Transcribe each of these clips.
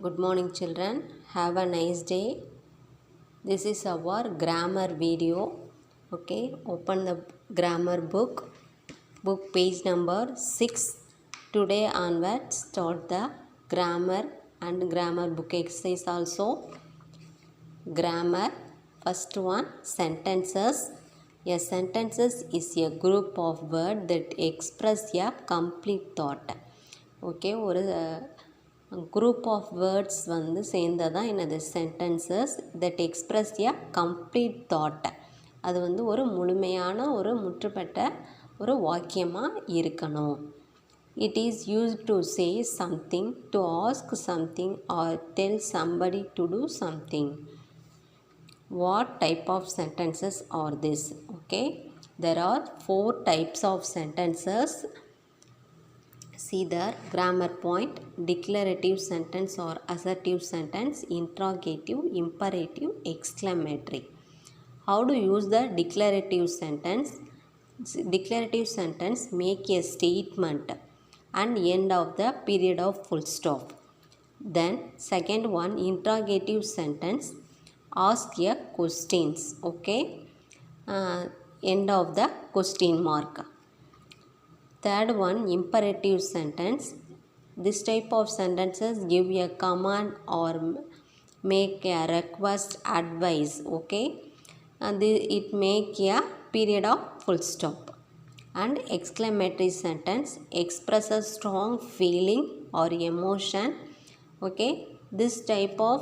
Good morning children, have a nice day. This is our grammar video. Okay, open the grammar book page number 6. Today onwards start the grammar and grammar book exercise also. Grammar, first one, sentences. A sentences is a group of words that express a complete thought. Okay, ஒரு group of words வந்து சேர்ந்ததான் என்னது sentences that express a complete thought. அது வந்து ஒரு முழுமையான ஒரு முற்றுப்பெற்ற ஒரு வாக்கியமாக இருக்கணும். It is used to say something, to ask something or tell somebody to do something. What type of sentences are this? Okay, there are 4 types of sentences. See the grammar point: declarative sentence or assertive sentence, interrogative, imperative, exclamatory. How to use the declarative sentence? Declarative sentence make a statement and end of the period of full stop. Then second one, interrogative sentence, ask a questions. Okay, end of the question mark. Third one, imperative sentence. This type of sentences give a command or make a request, advice. Okay, and it make a period of full stop. And exclamatory sentence expresses strong feeling or emotion. Okay, this type of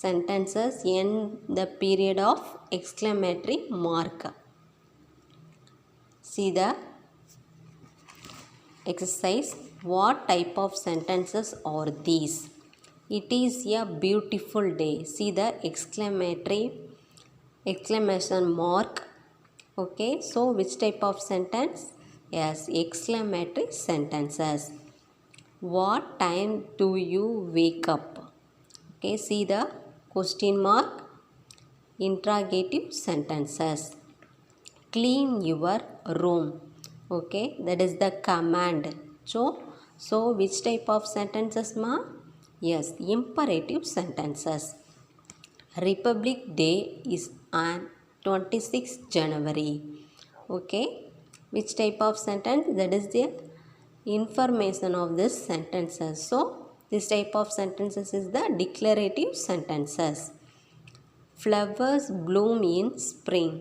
sentences end the period of exclamatory mark. See the exercise. What type of sentences are these? It is a beautiful day. See the exclamation mark. Okay, so which type of sentence? Yes, exclamatory sentences. What time do you wake up? Okay, see the question mark. Interrogative sentences. Clean your room. Okay, that is the command. So which type of sentences ma? Yes, imperative sentences. Republic Day is on 26th January. Okay, which type of sentence? That is the information of this sentences. So this type of sentences is the declarative sentences. Flowers bloom in spring.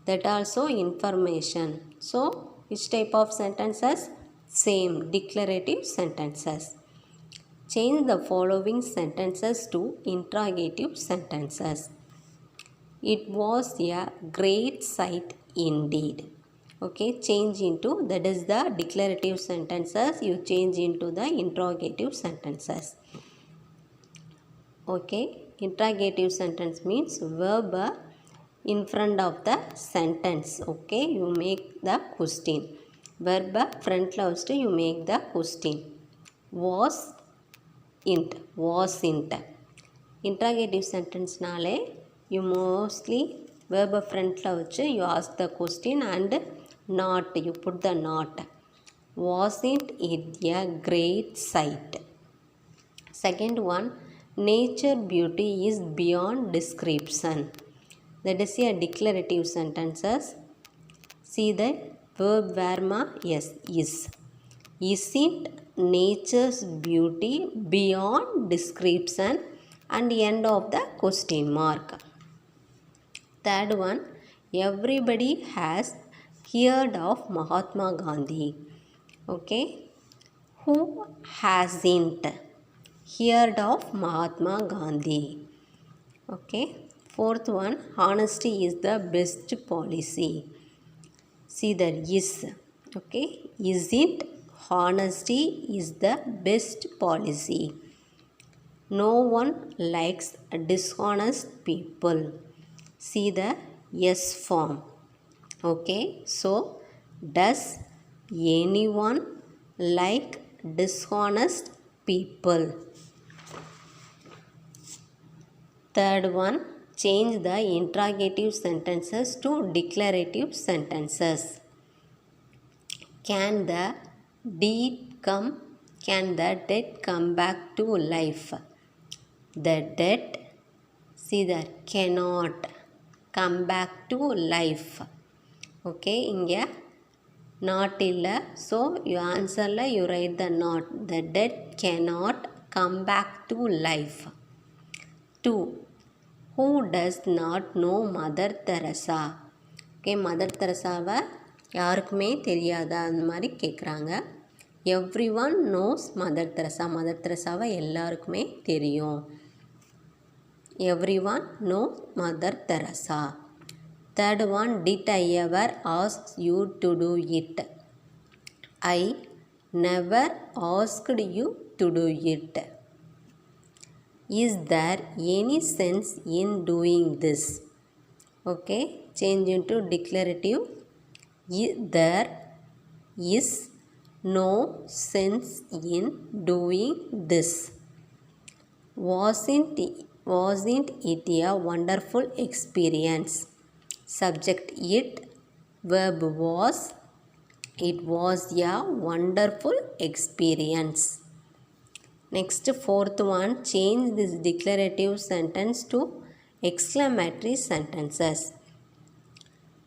That also information. So which type of sentences? Same, declarative sentences. Change the following sentences to interrogative sentences. It was a great sight indeed. Okay, change into, that is the declarative sentences, you change into the interrogative sentences. Okay, interrogative sentence means verb in front of the sentence. Okay, you make the question. Verb front la vechittu you make the question. Wasn't. Interrogative sentence nale you mostly verb front la vechu you ask the question and not, you put the not. Wasn't it a great sight? Second one, nature beauty is beyond description. That is a declarative sentences. See the verb verma? Yes, is. Isn't nature's beauty beyond description? And end of the question mark. Third one, everybody has heard of Mahatma Gandhi. Okay, who hasn't heard of Mahatma Gandhi? Okay, fourth one, honesty is the best policy. See that is. Okay, isn't honesty is the best policy. No one likes dishonest people. See the yes form. Okay, so does anyone like dishonest people? Third one, change the interrogative sentences to declarative sentences. Can the dead come back to life? the dead, see the cannot come back to life. Okay, இங்கே not இல்லை, so your answerல you write the not. The dead cannot come back to life. 2. Who does not know Mother Teresa? Okay, mother தெரசாவை யாருக்குமே தெரியாதா அந்த மாதிரி கேட்குறாங்க. Everyone knows Mother Teresa. Mother தெரசாவை எல்லாருக்குமே தெரியும். Everyone know Mother Teresa. Third one, did I ever ask you to do it? I never asked you to do it. Is there any sense in doing this? Okay, change into declarative. There is no sense in doing this. Wasn't it a wonderful experience? Subject it, verb was. It was a wonderful experience. Next, fourth one, change this declarative sentence to exclamatory sentences.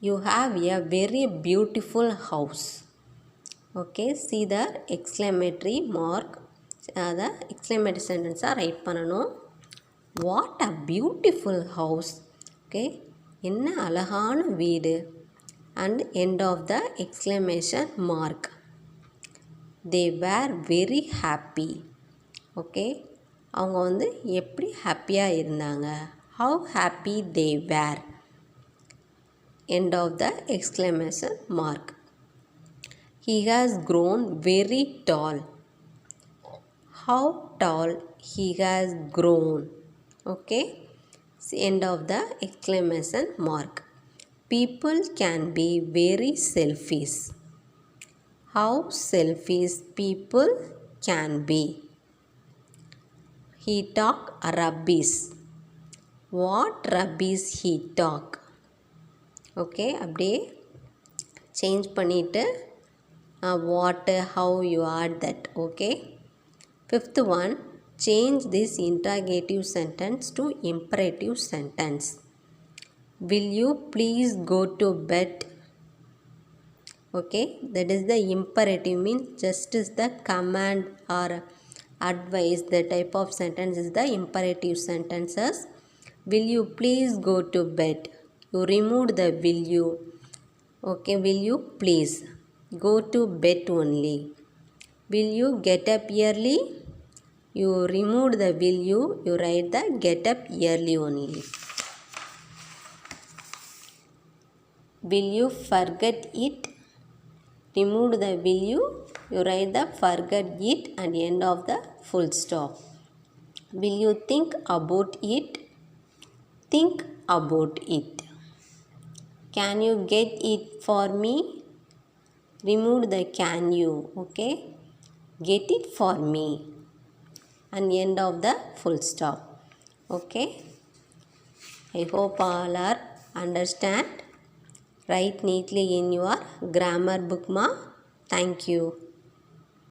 You have a very beautiful house. Okay, see the exclamatory mark. The exclamatory sentence write பண்ணனும். What a beautiful house. Okay, என்ன அழகான வீடு. And end of the exclamation mark. They were very happy. Okay, அவங்க வந்து எப்படி ஹாப்பியாக இருந்தாங்க. How happy they were. End of the exclamation mark. He has grown very tall. How tall he has grown. Okay, end of the exclamation mark. People can be very selfish. How selfish people can be. He talk rubbish. What rubbish he talk. Okay, அப்படியே change பண்ணிவிட்டு what, how you add that. Okay, fifth one, change this interrogative sentence to imperative sentence. Will you please go to bed? Okay, that is the imperative, means just is the command or advice. The type of sentence is the imperative sentences. Will you please go to bed? You removed the will you. Okay, will you please go to bed only. Will you get up early? You removed the will you write the get up early only. Will you forget it? Remove the will you write the forget it and end of the full stop. Will you think about it? Think about it. Can you get it for me? Remove the can you. Okay, get it for me and end of the full stop. Okay, I hope all are understand. Write neatly in your grammar book, ma. Thank you.